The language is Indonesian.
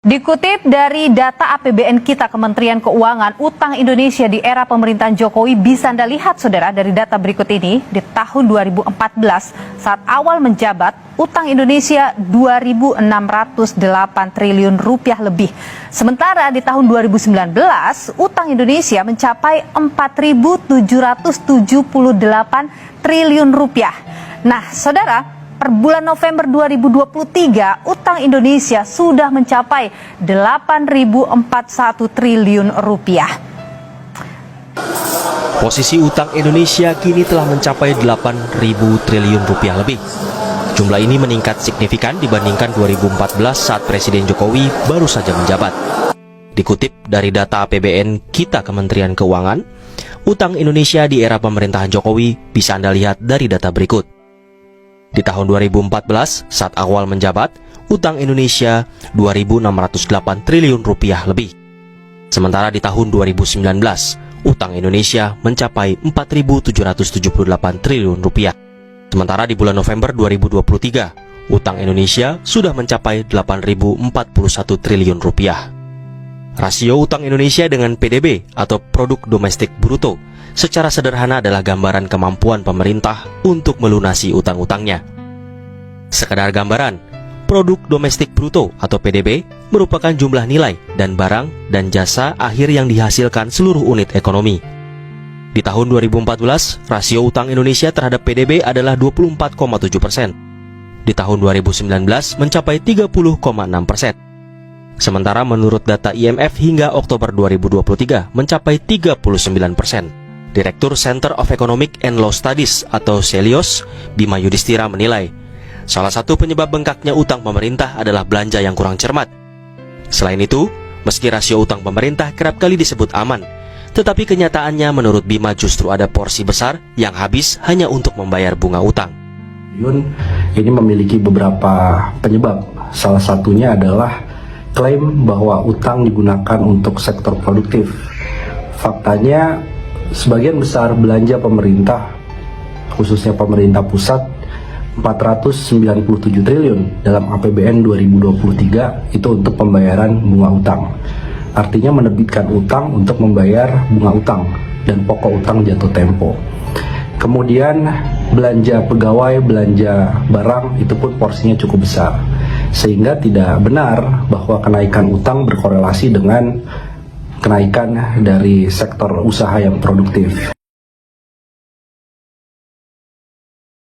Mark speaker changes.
Speaker 1: Dikutip dari data APBN kita Kementerian Keuangan, utang Indonesia di era pemerintahan Jokowi bisa Anda lihat, saudara, dari data berikut ini. Di tahun 2014, saat awal menjabat, utang Indonesia 2.608 triliun rupiah lebih. Sementara di tahun 2019, utang Indonesia mencapai 4.778 triliun rupiah. Nah, saudara, per bulan November 2023, utang Indonesia sudah mencapai 8.041 triliun rupiah.
Speaker 2: Posisi utang Indonesia kini telah mencapai 8.000 triliun rupiah lebih. Jumlah ini meningkat signifikan dibandingkan 2014 saat Presiden Jokowi baru saja menjabat. Dikutip dari data APBN kita Kementerian Keuangan, utang Indonesia di era pemerintahan Jokowi bisa Anda lihat dari data berikut. Di tahun 2014, saat awal menjabat, utang Indonesia 2.608 triliun rupiah lebih. Sementara di tahun 2019, utang Indonesia mencapai 4.778 triliun rupiah. Sementara di bulan November 2023, utang Indonesia sudah mencapai 8.041 triliun rupiah. Rasio utang Indonesia dengan PDB atau Produk Domestik Bruto secara sederhana adalah gambaran kemampuan pemerintah untuk melunasi utang-utangnya. Sekedar gambaran, Produk Domestik Bruto atau PDB merupakan jumlah nilai dan barang dan jasa akhir yang dihasilkan seluruh unit ekonomi. Di tahun 2014, rasio utang Indonesia terhadap PDB adalah 24,7%. Di tahun 2019 mencapai 30,6%. Sementara menurut data IMF hingga Oktober 2023 mencapai 39%. Direktur Center of Economic and Law Studies atau CELIOS, Bima Yudhistira menilai, salah satu penyebab bengkaknya utang pemerintah adalah belanja yang kurang cermat. Selain itu, meski rasio utang pemerintah kerap kali disebut aman, tetapi kenyataannya menurut Bima justru ada porsi besar yang habis hanya untuk membayar bunga utang.
Speaker 3: Ini memiliki beberapa penyebab. Salah satunya adalah klaim bahwa utang digunakan untuk sektor produktif. Faktanya, sebagian besar belanja pemerintah, khususnya pemerintah pusat, 497 triliun dalam APBN 2023 itu untuk pembayaran bunga utang. Artinya menerbitkan utang untuk membayar bunga utang dan pokok utang jatuh tempo. Kemudian belanja pegawai, belanja barang itu pun porsinya cukup besar. Sehingga tidak benar bahwa kenaikan utang berkorelasi dengan kenaikan dari sektor usaha yang produktif.